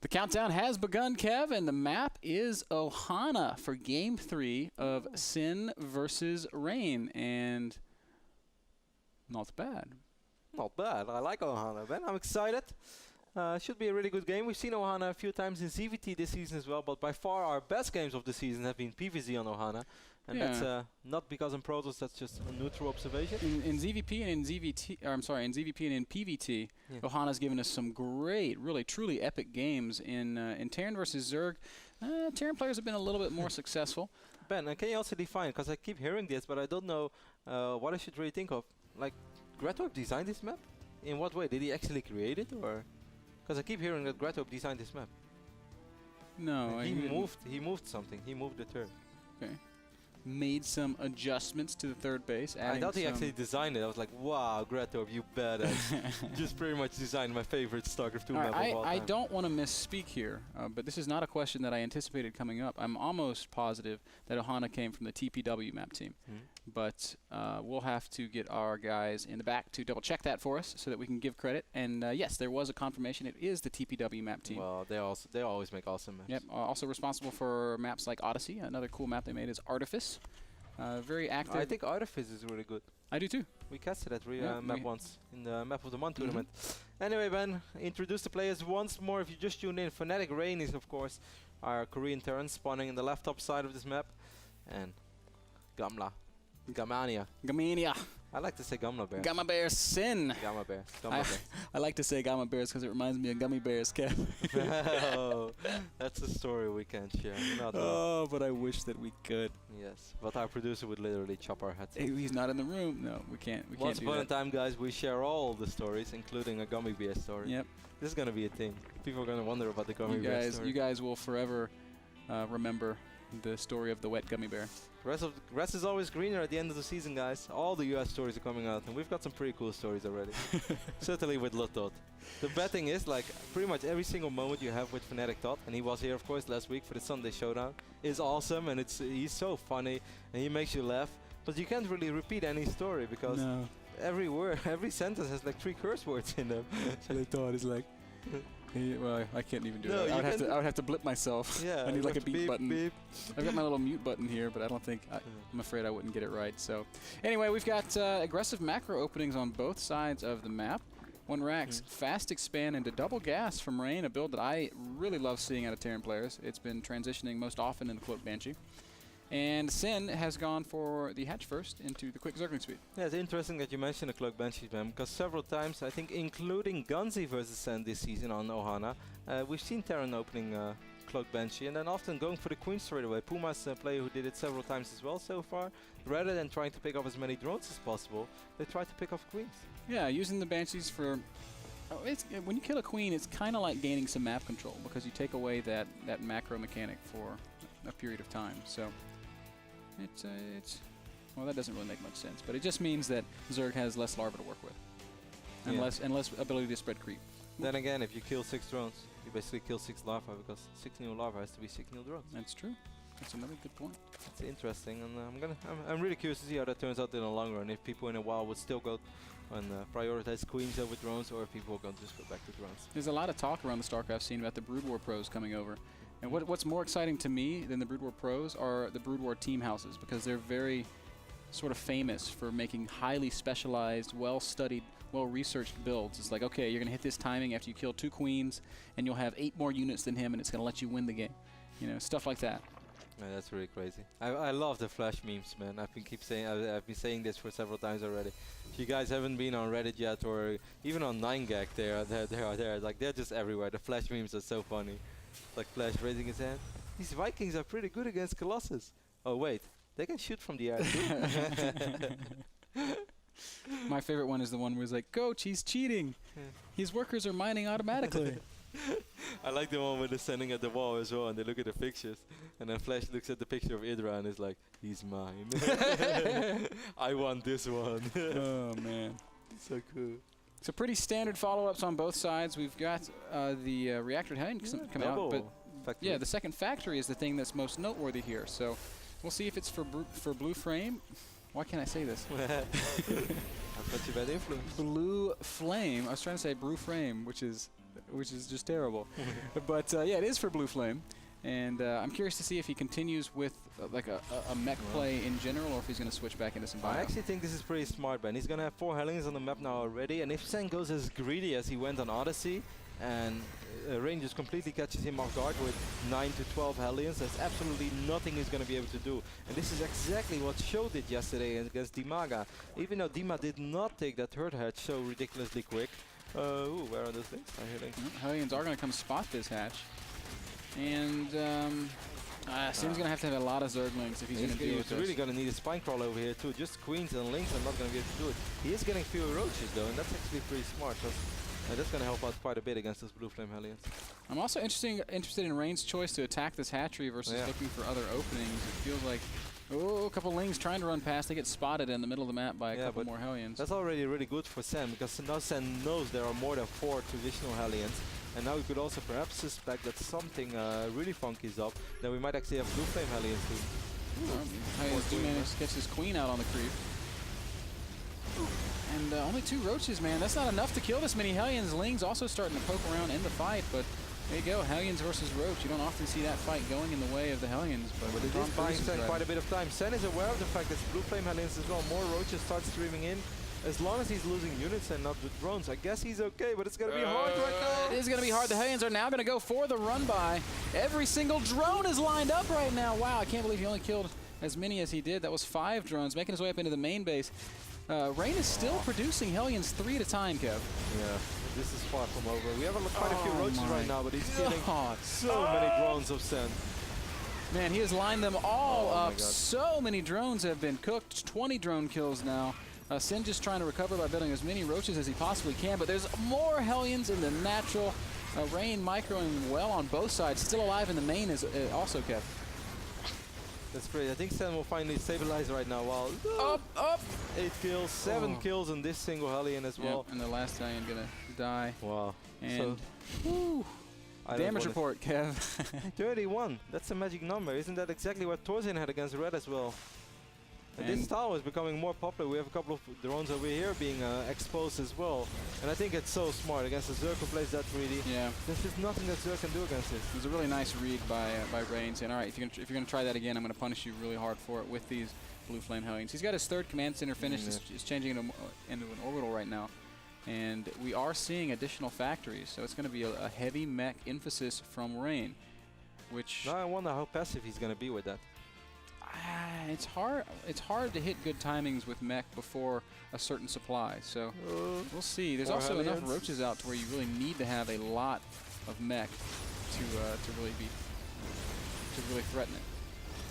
The countdown has begun, Kev, and the map is Ohana for Game 3 of Sin versus Rain, and not bad. Not bad. I like Ohana, Ben. I'm excited. Should be a really good game. We've seen Ohana a few times in ZVT this season as well, but by far our best games of the season have been PvZ on Ohana. And that's not because I'm Protoss, that's just a neutral observation. In ZVP and in ZVT, or I'm sorry, in ZVP and in PVT, Ohana's given us some great, really, truly epic games. In Terran versus Zerg, Terran players have been a little bit more successful. Ben, can you also define, because I keep hearing this, but I don't know what I should really think of. Like, Gretorp designed this map? In what way? Did he actually create it, or? Because I keep hearing that Gretorp designed this map. No, he moved something. He moved the turn. Okay. Made some adjustments to the third base. I thought he actually designed it. I was like, wow, Gretorp, you badass. Just pretty much designed my favorite Starcraft 2 map of all time. I don't want to misspeak here, but this is not a question that I anticipated coming up. I'm almost positive that Ohana came from the TPW map team. But we'll have to get our guys in the back to double check that for us so that we can give credit. And yes, there was a confirmation. It is the TPW map team. Well, they always make awesome maps. Yep. Also responsible for maps like Odyssey. Another cool map they made is Artifice. Very active. I think Artifice is really good. I do too. We casted that map once in the Map of the Month tournament. Anyway, Ben, introduce the players once more. If you just tuned in, Fnatic Rain is, of course, our Korean Terran spawning in the left top side of this map. And Gamla. Gamania. I like to say Gamla Bear. Gamma Bear Sin. Gamma Bear. I like to say Gamma Bears because it reminds me of Gummy Bears, Kev. Oh, that's a story we can't share. But I wish that we could. Yes, but our producer would literally chop our heads off. He's not in the room. No, we can't. Once upon a time, guys, we share all the stories, including a Gummy Bear story. Yep. This is going to be a thing. People are going to wonder about the Gummy Bear story. You guys will forever remember the story of the wet gummy bear. Grass is always greener at the end of the season, guys. All the US stories are coming out, and we've got some pretty cool stories already. Certainly with Lotot. The bad thing is, like, pretty much every single moment you have with Fnatic Todd, and he was here, of course, last week for the Sunday Showdown, is awesome, and he's so funny, and he makes you laugh. But you can't really repeat any story, because every sentence has like 3 curse words in them. So they thought it's like... well, I can't even do that. I would have to blip myself. Yeah, I need like a beep button. Beep. I've got my little mute button here, but I don't think I'm afraid I wouldn't get it right. So, anyway, we've got aggressive macro openings on both sides of the map. One Rax fast expand into double gas from Rain, a build that I really love seeing out of Terran players. It's been transitioning most often in the Cloak Banshee. And Sin has gone for the hatch first into the quick zergling speed. Yeah, it's interesting that you mentioned the Cloak Banshee, man, because several times, I think including Gunzi versus Sen this season on Ohana, we've seen Terran opening Cloak Banshee and then often going for the Queen straight away. Puma's a player who did it several times as well so far. Rather than trying to pick off as many drones as possible, they try to pick off Queens. Yeah, using the Banshees for... when you kill a Queen, it's kind of like gaining some map control because you take away that macro mechanic for a period of time. So... well, that doesn't really make much sense, but it just means that Zerg has less larva to work with, and less ability to spread creep. Then again, if you kill 6 drones, you basically kill 6 larvae because 6 new larvae has to be 6 new drones. That's true. That's another good point. It's interesting, and I'm really curious to see how that turns out in the long run. If people in a while would still go and prioritize queens over drones, or if people are going to just go back to drones. There's a lot of talk around the Starcraft scene about the Brood War pros coming over. And what's more exciting to me than the Brood War pros are the Brood War team houses, because they're very sort of famous for making highly specialized, well-studied, well-researched builds. It's like, okay, you're going to hit this timing after you kill 2 queens, and you'll have 8 more units than him, and it's going to let you win the game. You know, stuff like that. Yeah, that's really crazy. I love the Flash memes, man. I've been saying this for several times already. If you guys haven't been on Reddit yet, or even on 9gag, they're just everywhere. The Flash memes are so funny. Like Flash raising his hand. These Vikings are pretty good against Colossus. Oh wait, they can shoot from the air too. My favorite one is the one where he's like, "Coach, he's cheating. His workers are mining automatically." I like the one where they're standing at the wall as well, and they look at the pictures, and then Flash looks at the picture of Idra and is like, "He's mine. I want this one." Oh man, so cool. So pretty standard follow-ups on both sides. We've got the reactor heading coming out, but yeah, the second factory is the thing that's most noteworthy here. So we'll see if it's for Blue Flame. Why can't I say this? I've got you bad influence. Blue Flame. I was trying to say Blue Frame, which is which is just terrible. But yeah, it is for Blue Flame. And I'm curious to see if he continues with like a mech play in general, or if he's going to switch back into some bio. I actually think this is pretty smart, Ben. He's going to have 4 Hellions on the map now already, and if Sen goes as greedy as he went on Odyssey, and Rain just completely catches him off guard with 9 to 12 Hellions, there's absolutely nothing he's going to be able to do. And this is exactly what Sho did yesterday against Dimaga. Even though Dima did not take that third hatch so ridiculously quick. Ooh, where are those things? I hear things. Hellions are going to come spot this hatch. And Sin's going to have a lot of Zerglings if he's going to deal with this. He's really going to need a Spine Crawl over here too. Just Queens and Lynx are not going to be able to do it. He is getting fewer Roaches though, and that's actually pretty smart. That's going to help out quite a bit against those Blue Flame Hellions. I'm also interested in Rain's choice to attack this hatchery versus looking for other openings. It feels like, oh, a couple Lings trying to run past. They get spotted in the middle of the map by a couple more Hellions. That's already really good for Sen, because now Sen knows there are more than 4 traditional Hellions. And now we could also perhaps suspect that something really funky is up. Then we might actually have Blue Flame Hellions too. Hellions do manage to catch this Queen out on the creep. And only 2 Roaches, man. That's not enough to kill this many Hellions. Ling's also starting to poke around in the fight, but there you go, Hellions versus Roach. You don't often see that fight going in the way of the Hellions. But it is buying Sen quite a bit of time. Sen is aware of the fact that Blue Flame Hellions as well. More Roaches start streaming in. As long as he's losing units and not the drones, I guess he's okay, but it's going to be hard right now. It is going to be hard. The Hellions are now going to go for the run-by. Every single drone is lined up right now. Wow, I can't believe he only killed as many as he did. That was 5 drones, making his way up into the main base. Rain is still producing Hellions 3 at a time, Kev. Yeah, this is far from over. We have quite a few Roaches right now, but he's killing so many drones of Sen. Man, he has lined them all up. So many drones have been cooked. 20 drone kills now. Sen just trying to recover by building as many Roaches as he possibly can, but there's more Hellions in the natural. Rain microing well on both sides. Still alive in the main is also kept. That's great. I think Sen will finally stabilize right now. While up! 8 kills, 7 kills on this single Hellion as well. And the last Hellion gonna die. Wow. And damage report, Kev. 31. That's a magic number. Isn't that exactly what Torzin had against Red as well? And this style is becoming more popular. We have a couple of drones over here being exposed as well. And I think it's so smart against a Zerg who plays that greedy. Yeah. There's just nothing that Zerg can do against this. It was a really nice read by Rain saying, all right, if you're going to try that again, I'm going to punish you really hard for it with these Blue Flame Hellions. He's got his 3rd command center finished. He's changing into an orbital right now. And we are seeing additional factories. So it's going to be a heavy mech emphasis from Rain. Which now I wonder how passive he's going to be with that. It's hard to hit good timings with mech before a certain supply, so we'll see. There's also enough Roaches out to where you really need to have a lot of mech to really threaten it.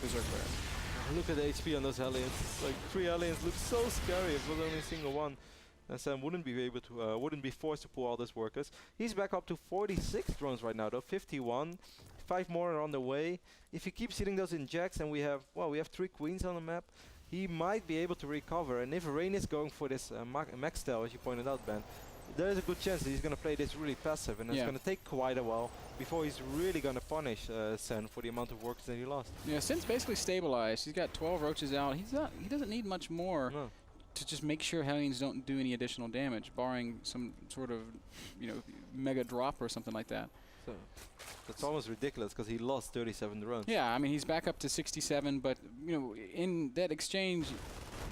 Berserk players. Look at the HP on those Hellions. Like 3 Hellions look so scary if it was only a single one. And Sam wouldn't be able to, wouldn't be forced to pull all those workers. He's back up to 46 drones right now though, 51. 5 more are on the way. If he keeps hitting those injects, and we have 3 Queens on the map, he might be able to recover. And if Rain is going for this mech style, as you pointed out, Ben, there is a good chance that he's going to play this really passive, and it's going to take quite a while before he's really going to punish Sen for the amount of workers that he lost. Yeah, Sen's basically stabilized. He's got 12 Roaches out. He doesn't need much more to just make sure Hellions don't do any additional damage, barring some sort of mega drop or something like that. So that's almost ridiculous because he lost 37 drones. Yeah, I mean he's back up to 67, but in that exchange,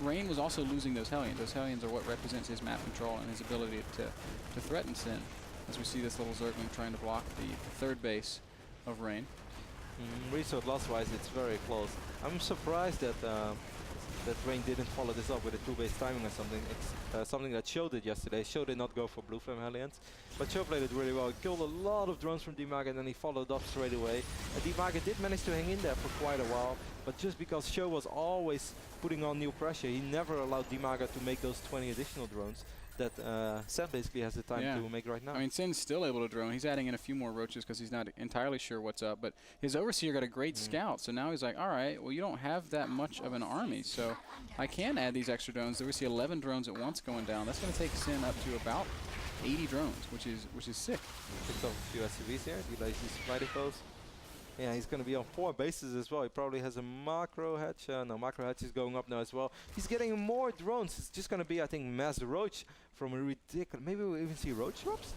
Rain was also losing those Hellions. Those Hellions are what represents his map control and his ability to threaten Sen. As we see this little Zergling trying to block the 3rd base of Rain. Resource loss-wise, it's very close. I'm surprised that Rain didn't follow this up with a 2-base timing or something. It's something that Sho did yesterday. Sho did not go for Blue Flame Hellions, but Sho played it really well. He killed a lot of drones from Dimaga and then he followed up straight away. Dimaga did manage to hang in there for quite a while, but just because Sho was always putting on new pressure, he never allowed Dimaga to make those 20 additional drones that Sen basically has the time to make right now. I mean, Sen's still able to drone. He's adding in a few more Roaches because he's not entirely sure what's up, but his Overseer got a great scout, so now he's like, all right, well, you don't have that much of an army, so I can add these extra drones. There we see 11 drones at once going down. That's going to take Sen up to about 80 drones, which is sick. Picks up a few SCVs here. He likes these supply depots. Yeah, he's going to be on 4 bases as well. He probably has a macro hatch. No, macro hatch is going up now as well. He's getting more drones. It's just going to be, I think, mass Roach from a ridiculous... Maybe we'll even see Roach drops?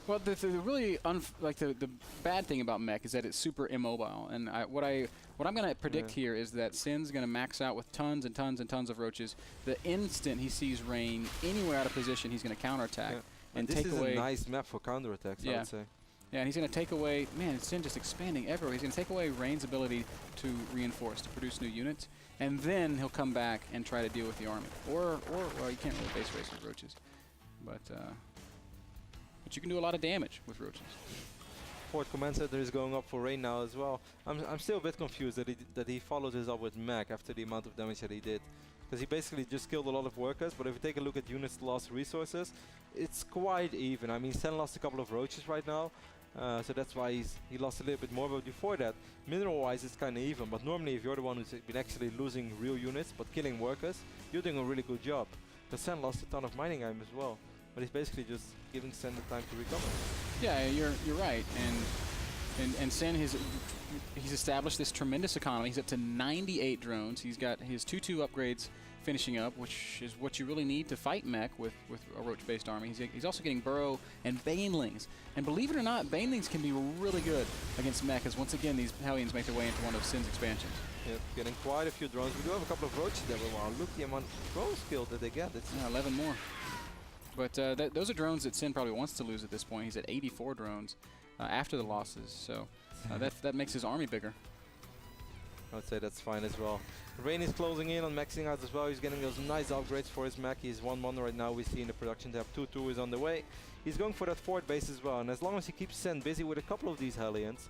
Well, the really the bad thing about mech is that it's super immobile, and what I'm going to predict here is that Sin's going to max out with tons and tons and tons of roaches. The instant he sees Rain anywhere out of position, he's going to counterattack and this take is away. a nice map for counterattacks, I would say. Yeah, and he's going to take away. Man, Sin just expanding everywhere. He's going to take away Rain's ability to reinforce, to produce new units, and then he'll come back and try to deal with the army. Or well, you can't really base race with roaches, but you can do a lot of damage with roaches. Fort Command Center is going up for Rain now as well. I'm still a bit confused that he followed this up with mech after the amount of damage that he did. Because he basically just killed a lot of workers, but if you take a look at units lost resources, it's quite even. I mean, Sen lost a couple of roaches right now, so that's why he lost a little bit more, but before that, mineral-wise it's kind of even, but normally if you're the one who's been actually losing real units, but killing workers, you're doing a really good job. Because Sen lost a ton of mining item as well. But he's basically just giving Sen the time to recover. Yeah, you're right, and Sen he's established this tremendous economy. He's up to 98 drones. He's got his 2-2 upgrades finishing up, which is what you really need to fight mech with a roach-based army. He's also getting burrow and banelings, and believe it or not, banelings can be really good against mech, as once again these Hellions make their way into one of Sin's expansions. Yep, getting quite a few drones. We do have a couple of roaches there. Wow, look the amount of drones killed that they get. It's 11 more. But those are drones that Sin probably wants to lose at this point. He's at 84 drones after the losses, so that makes his army bigger. I would say that's fine as well. Rain is closing in on maxing out as well. He's getting those nice upgrades for his mech. He's 1-1 right now. We see in the production tab 2-2 is on the way. He's going for that fort base as well, and as long as he keeps Sen busy with a couple of these Hellions,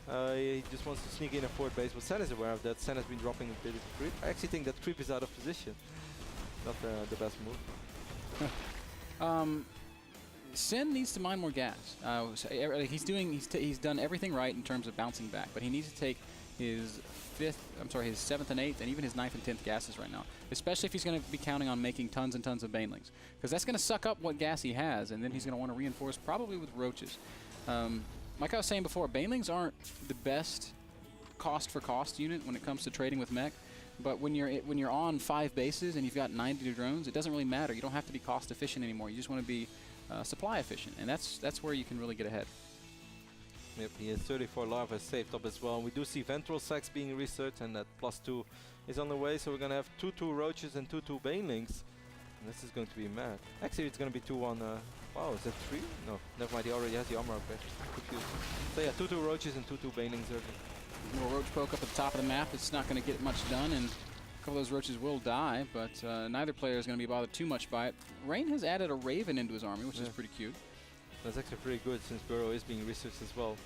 he just wants to sneak in a fort base. But Sen is aware of that. Sen has been dropping a bit of creep. I actually think that creep is out of position. Not the best move. Sin needs to mine more gas. He's done everything right in terms of bouncing back, but he needs to take his his 7th and 8th, and even his 9th and 10th gases right now, especially if he's going to be counting on making tons and tons of banelings, because that's going to suck up what gas he has, and then he's going to want to reinforce probably with roaches. Like I was saying before, banelings aren't the best cost for cost unit when it comes to trading with mech. But when you're on 5 bases and you've got 90 drones, it doesn't really matter. You don't have to be cost efficient anymore. You just want to be supply efficient, and that's where you can really get ahead. Yep, he has 34 lava saved up as well. And we do see ventral sacks being researched, and that +2 is on the way. So we're gonna have 2-2 roaches and 2-2 banelings. And this is going to be mad. Actually, it's gonna be 2-1. Wow, is that 3? No, never mind. He already has the armor upgrade. Confused. So yeah, 2-2 roaches and 2-2 banelings. Little roach poke up at the top of the map. It's not going to get much done, and a couple of those roaches will die, but neither player is going to be bothered too much by it. Rain has added a raven into his army, which is pretty cute. That's actually pretty good since burrow is being researched as well.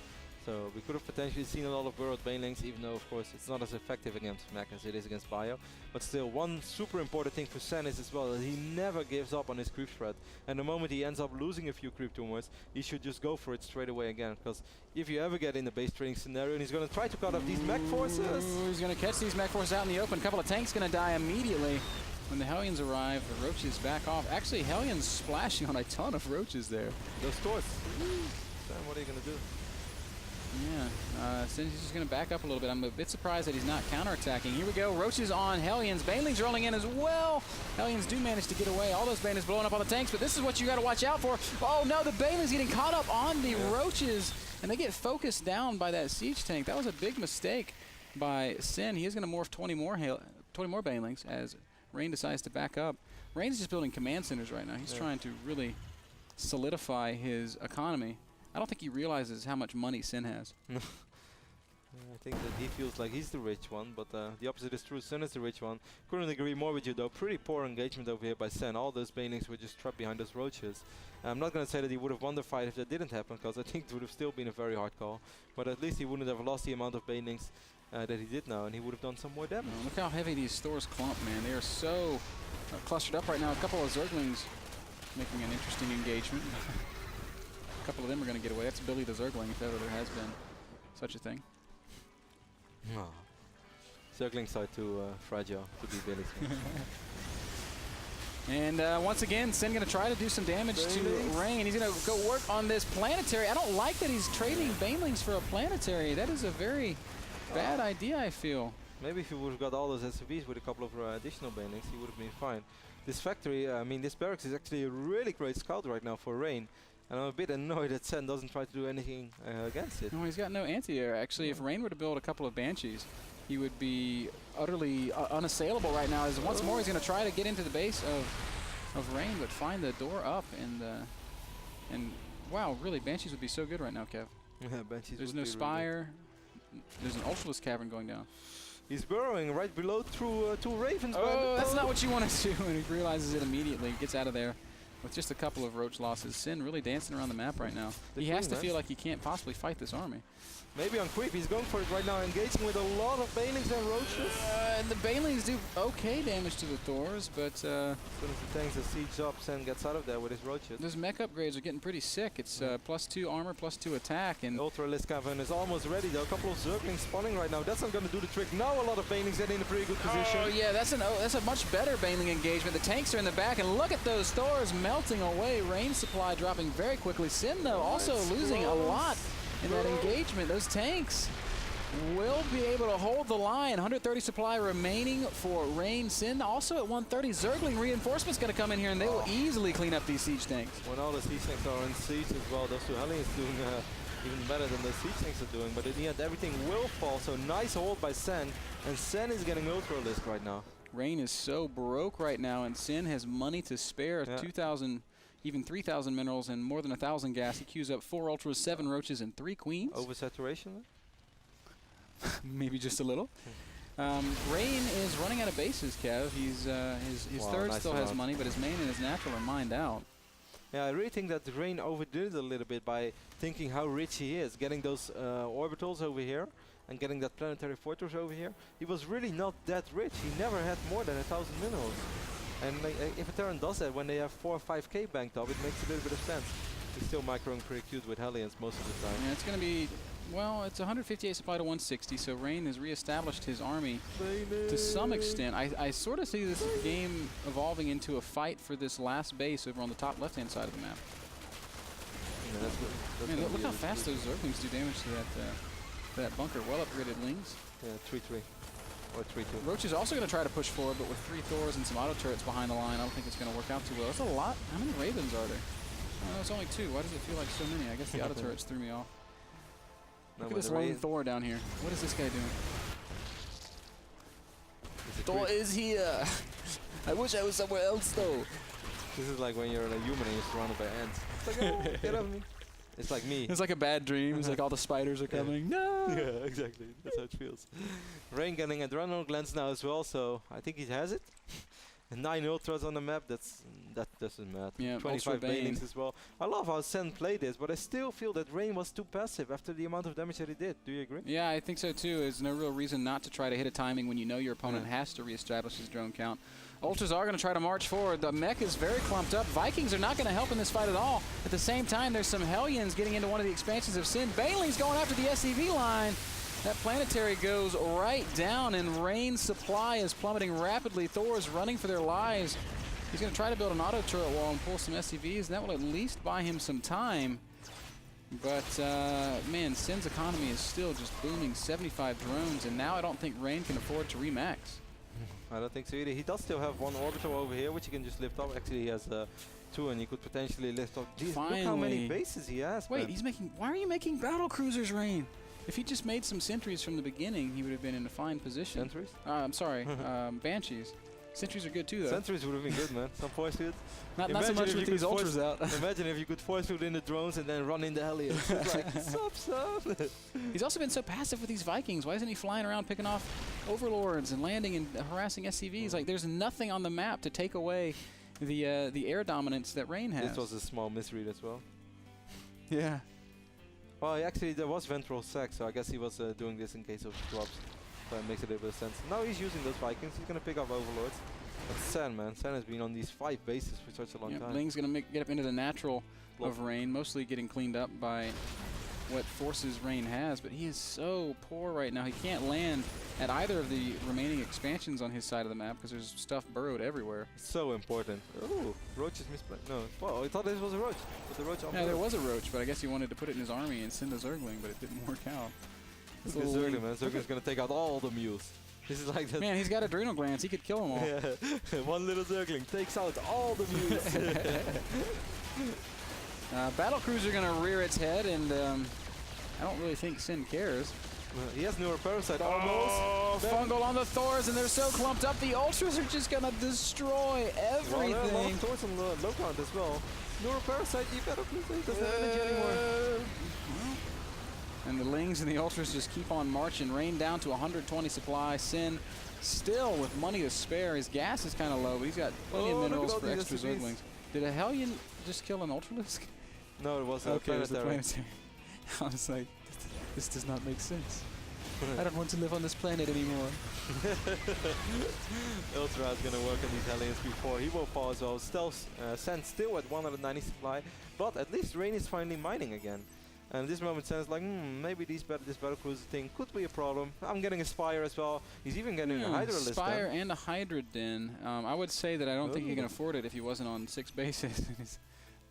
So we could have potentially seen a lot of burrowed banelings, even though of course it's not as effective against mech as it is against bio. But still, one super important thing for Sen is as well that he never gives up on his creep spread. And the moment he ends up losing a few creep tumors, he should just go for it straight away again. Because if you ever get in the base trading scenario and he's going to try to cut off these mech forces. Ooh, he's going to catch these mech forces out in the open. A couple of tanks going to die immediately when the Hellions arrive. The roaches back off. Actually, Hellions splashing on a ton of roaches there. Those torts. Sen, what are you going to do? Yeah, Sin's just going to back up a little bit. I'm a bit surprised that he's not counterattacking. Here we go. Roaches on Hellions. Banelings rolling in as well. Hellions do manage to get away. All those Banelings blowing up on the tanks, but this is what you got to watch out for. Oh, no, the Banelings getting caught up on the roaches, and they get focused down by that siege tank. That was a big mistake by Sin. He is going to morph 20 more Banelings as Rain decides to back up. Rain's just building command centers right now. He's trying to really solidify his economy. I don't think he realizes how much money Sin has. I think that he feels like he's the rich one, but the opposite is true. Sen is the rich one. Couldn't agree more with you though. Pretty poor engagement over here by Sen. All those banelings were just trapped behind those roaches. I'm not going to say that he would have won the fight if that didn't happen, because I think it would have still been a very hard call. But at least he wouldn't have lost the amount of banelings that he did now, and he would have done some more damage. Look how heavy these stores clump, man. They are so clustered up right now. A couple of Zerglings making an interesting engagement. A couple of them are going to get away. That's Billy the Zergling, if ever there has been such a thing. Oh. Zerglings are too fragile to be Billy's. And once again, Sin going to try to do some damage to Rain. He's going to go work on this planetary. I don't like that he's trading Banelings for a planetary. That is a very bad idea, I feel. Maybe if he would have got all those SUVs with a couple of additional Banelings, he would have been fine. This factory, I mean, this barracks is actually a really great scout right now for Rain. And I'm a bit annoyed that Sen doesn't try to do anything against it. No, he's got no anti-air. Actually, if Rain were to build a couple of Banshees, he would be utterly unassailable right now. As once more, he's going to try to get into the base of Rain, but find the door up. And wow, really, Banshees would be so good right now, Kev. Yeah, Banshees. There's no Spire. There's an Ultralisk Cavern going down. He's burrowing right below through two Ravens. Oh, that's not what you want to do. And he realizes it immediately. Gets out of there with just a couple of Roach losses. Sin really dancing around the map right now. He has to feel like he can't possibly fight this army. Maybe on creep, he's going for it right now, engaging with a lot of Banelings and Roaches. And the Banelings do okay damage to the Thors, but as soon as the tanks are siege up, Sen gets out of there with his Roaches. Those mech upgrades are getting pretty sick. It's +2 armor, +2 attack, and Ultralisk Cavern is almost ready though. A couple of Zerglings spawning right now. That's not going to do the trick. Now a lot of Banelings getting in a pretty good position. Oh yeah, that's a much better Baneling engagement. The tanks are in the back, and look at those Thors melting away. Rain supply dropping very quickly. Sin though also losing a lot in that engagement. Those tanks will be able to hold the line. 130 supply remaining for Rain. Sin also at 130. Zergling reinforcements going to come in here, and they will easily clean up these siege tanks. When all the siege tanks are in siege as well, those two Hellions doing even better than the siege tanks are doing. But in the end, everything will fall. So nice hold by Sen, and Sen is getting Ultralisk right now. Rain is so broke right now, and Sin has money to spare. 2,000. Even 3,000 minerals and more than 1,000 gas. He queues up 4 Ultras, 7 Roaches, and 3 Queens. Oversaturation? Maybe just a little. Rain is running out of bases, Kev. He's his third still has money, but his main and his natural are mined out. Yeah, I really think that Rain overdid it a little bit by thinking how rich he is. Getting those orbitals over here and getting that planetary fortress over here. He was really not that rich. He never had more than 1,000 minerals. And like, if a Terran does that when they have 4 or 5k banked up, it makes a little bit of sense. He's still microing pretty cute with Hellions most of the time. Yeah, it's going to be, well, it's 158 supply to 160, so Rain has reestablished his army to some extent. I sort of see this game evolving into a fight for this last base over on the top left-hand side of the map. Yeah, that's good. That's Man, look how fast those Zerglings do damage to that bunker. Well-upgraded Lings. Yeah, 3-3. Or 3-2. Roach is also going to try to push forward, but with 3 Thors and some auto turrets behind the line, I don't think it's going to work out too well. That's a lot. How many Ravens are there? Oh, it's only 2. Why does it feel like so many? I guess the auto turrets threw me off. Look at this lone Thor down here. What is this guy doing? Thor is here. I wish I was somewhere else, though. This is like when you're a human and you're surrounded by ants. It's like, oh, get off me. It's like me. It's like a bad dream. It's like all the spiders are coming. No! Yeah, exactly. That's how it feels. Rain getting adrenaline glands now as well, so I think he has it. 9 Ultras on the map, that doesn't matter. Yeah, 25 Banelings as well. I love how Sen played this, but I still feel that Rain was too passive after the amount of damage that he did. Do you agree? Yeah, I think so too. There's no real reason not to try to hit a timing when you know your opponent has to reestablish his drone count. Ultras are going to try to march forward. The mech is very clumped up. Vikings are not going to help in this fight at all. At the same time, there's some Hellions getting into one of the expansions of Sin. Baneling's going after the SCV line. That planetary goes right down, and Rain's supply is plummeting rapidly. Thor's running for their lives. He's going to try to build an auto turret wall and pull some SCVs, and that will at least buy him some time. But, man, Sin's economy is still just booming. 75 drones, and now I don't think Rain can afford to remax. I don't think so either. He does still have 1 orbital over here, which he can just lift up. Actually, he has 2, and he could potentially lift up. Jeez, look how many bases he has. Wait, he's making... Why are you making battle cruisers, Rain? If he just made some sentries from the beginning, he would have been in a fine position. Sentries? I'm sorry, Banshees. Sentries are good too, though. Sentries would have been good, man. Some force field. Not so much with these Ultras out. Imagine if you could force field in the drones and then run in the Hellions. It's like, sup. He's also been so passive with these Vikings. Why isn't he flying around picking off Overlords and landing and harassing SCVs? Like, there's nothing on the map to take away the air dominance that Rain has. This was a small misread as well. Yeah. Well, actually, there was Ventral Sack, so I guess he was doing this in case of drops. So it makes a little bit of sense. Now he's using those Vikings. He's going to pick up Overlords. But Sen, man. Sen has been on these 5 bases for such a long time. Ling's going to get up into the natural of Rain, mostly getting cleaned up by what forces Rain has. But he is so poor right now. He can't land at either of the remaining expansions on his side of the map because there's stuff burrowed everywhere. It's so important. Ooh, Roach is misplaced. No, well, I thought this was a Roach. But the Roach on there was a Roach, but I guess he wanted to put it in his army and send a Zergling, but it didn't work out. Look at Zergling, man. Zergling's going to take out all the mules. This is like that. Man, he's got adrenal glands. He could kill them all. Yeah. One little Zergling takes out all the mules. Battlecruiser going to rear its head, and I don't really think Sin cares. He has Neuro Parasite almost. Oh, Fungal on the Thors, and they're so clumped up. The Ultras are just going to destroy everything. Well, there are a lot of Thors on the low count as well. Neuro Parasite, you better please. He doesn't have energy anymore. And the Lings and the Ultras just keep on marching. Rain down to 120 supply. Sin still with money to spare. His gas is kind of low, but he's got plenty of minerals for extra Zerglings. Did a Hellion just kill an Ultralisk? No, it was a okay, planetary. It was the planetary. I was like, this does not make sense. I don't want to live on this planet anymore. Ultra is going to work on these Hellions before he will fall as well. Stealth Sen still at 190 supply, but at least Rain is finally mining again. And at this moment, Sen's like, maybe this Battlecruiser thing could be a problem. I'm getting a Spire as well. He's even getting a Hydralisk. Spire and a Hydra Den. I would say that I don't think he can afford it if he wasn't on 6 bases.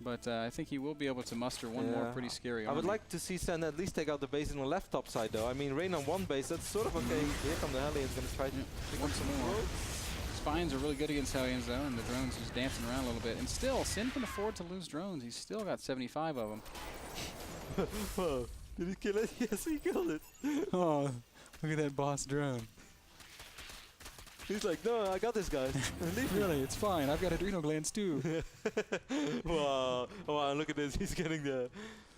But I think he will be able to muster one more pretty scary army. I would like to see Sen at least take out the base in the left top side, though. I mean, Rain on 1 base, that's sort of okay. Here come the Hellions, going to try to pick up some more. Spines are really good against Hellions, though, and the drones just dancing around a little bit. And still, Sin can afford to lose drones. He's still got 75 of them. Whoa. Did he kill it? Yes, he killed it. Oh, look at that boss drone. He's like, no, I got this, guys. Really, it's fine. I've got adrenal glands, too. Wow. Wow, look at this. He's getting the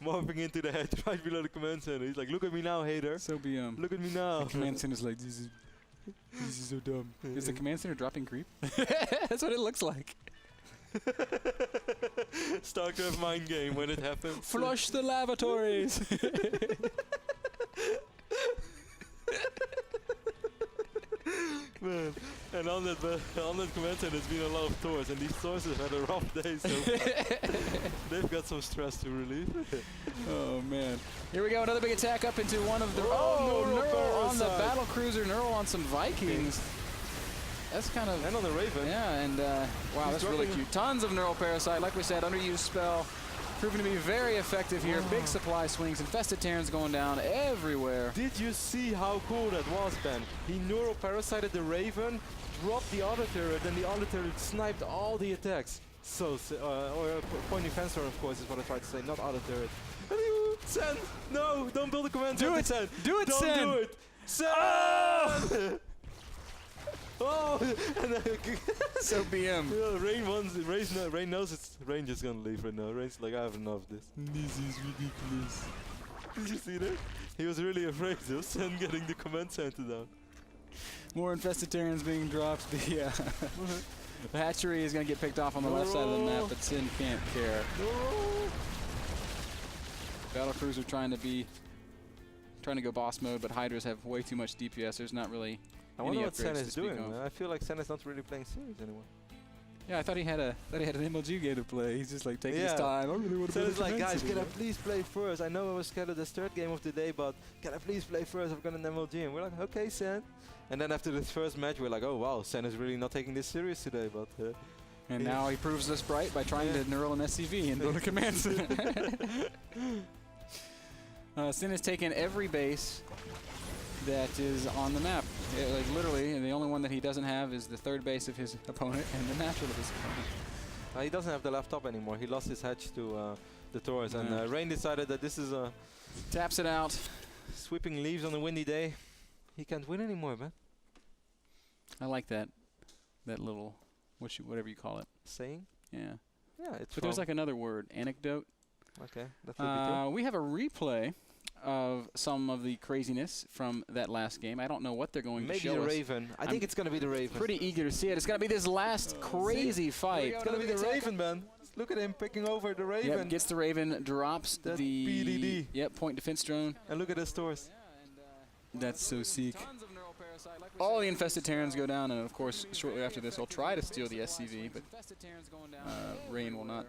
morphing into the head right below the command center. He's like, look at me now, hater. So look at me now. The command center's like, this is so dumb. Is the command center dropping creep? That's what it looks like. Starcraft mind game when it happens. Flush the lavatories. Man, and on that command center there's been a lot of Thors, and these Thors have had a rough day, so they've got some stress to relieve. Oh man. Here we go, another big attack up into one of the Neural on the Battlecruiser, Neural on some Vikings. That's kind of... And on the Raven. Yeah, and wow, that's really cute. Tons of Neural Parasite, like we said, underused spell. Proving to be very effective here. Big supply swings. Infested Terrans going down everywhere. Did you see how cool that was, Ben? He Neuro Parasited the Raven, dropped the other turret, and the other turret sniped all the attacks. So, or pointing fencer, of course, is what I tried to say, not other turret. Sen! No! Don't build a command center, Sen! Do it, Sen! Don't do it! Sen! Oh! Oh! So BM. Yeah, Rain knows it's... Rain just gonna leave right now. Rain's like, I have enough of this. This is ridiculous. Did you see that? He was really afraid of Sen getting the command center down. More Infested Terrans being dropped. The hatchery is going to get picked off on the left side of the map, but Sin can't care. Battlecruiser trying to go boss mode, but Hydras have way too much DPS. There's not really I wonder what Sen upgrades is doing. I feel like Sen is not really playing series anymore. Yeah, I thought he had an MLG game to play. He's just like taking his time. I really want to Sen is like, guys, can I please play first? I know I was scheduled as 3rd game of the day, but can I please play first? I've got an MLG. And we're like, okay, Sen. And then after this first match, we're like, oh wow, Sen is really not taking this serious today. But and now he proves us right by trying to neural an SCV and build a command center. Sin has taken every base that is on the map. Like literally, and the only one that he doesn't have is the 3rd base of his opponent and the natural of his opponent. He doesn't have the left top anymore. He lost his hedge to the Taurus, and Rain decided that this is a... Taps it out. Sweeping leaves on a windy day. He can't win anymore, man. I like that little, whatever you call it. Saying? Yeah. Yeah, it's But there's like another word, anecdote. Okay, that would be we have a replay of some of the craziness from that last game. I don't know what they're going to show us. Maybe the Raven. I think it's going to be the Raven. Pretty eager to see it. It's going to be this last crazy fight. It's going to be the Raven, man. Look at him picking over the Raven. Yep, gets the Raven, drops that the PDD. Yep, point defense drone. And look at his stores. That's so sick. All the Infested Terrans go down, and of course, shortly after this, he'll try to steal the SCV, but Rain will not.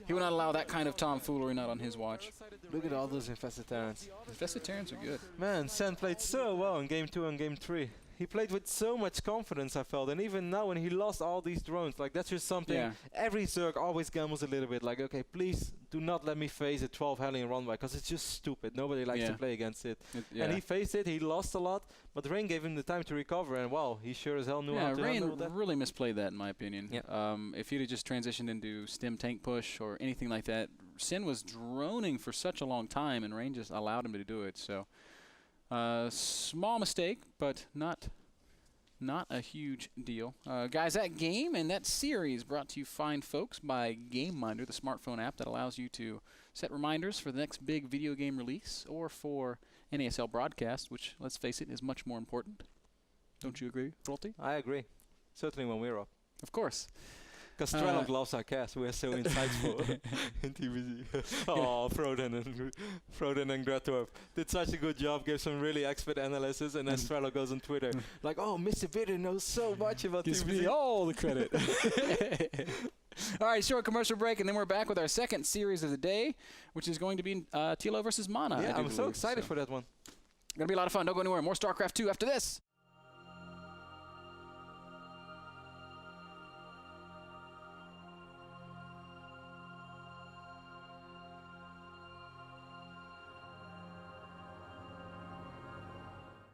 He will not allow that kind of tomfoolery, not on his watch. Look at all those Infested Terrans. Infested Terrans are good. Man, Sen played so well in Game 2 and Game 3. He played with so much confidence, I felt, and even now when he lost all these drones, like that's just something, every Zerg always gambles a little bit, like, okay, please do not let me face a 12 Hellion run by, because it's just stupid. Nobody likes to play against it. And he faced it, he lost a lot, but Rain gave him the time to recover, and wow, he sure as hell knew how to handle that. Rain really misplayed that, in my opinion. If he'd have just transitioned into stim tank push or anything like that, Sin was droning for such a long time, and Rain just allowed him to do it. So, small mistake, but not a huge deal. Guys, that game and that series brought to you fine folks by Game Minder, the smartphone app that allows you to set reminders for the next big video game release or for NASL broadcast, which, let's face it, is much more important. Don't you agree, Rolti? I agree. Certainly when we're up. Of course. Because Strelog loves our cast. We are so insightful in TVZ. Oh, Froden and Gretorp did such a good job, gave some really expert analysis, and then Strelog goes on Twitter like, oh, Mr. Bitter knows so much about Gives TVZ. me all the credit. All right, short commercial break, and then we're back with our second series of the day, which is going to be Tilo versus Mana. Yeah, I'm so excited for that one. Going to be a lot of fun. Don't go anywhere. More StarCraft 2 after this.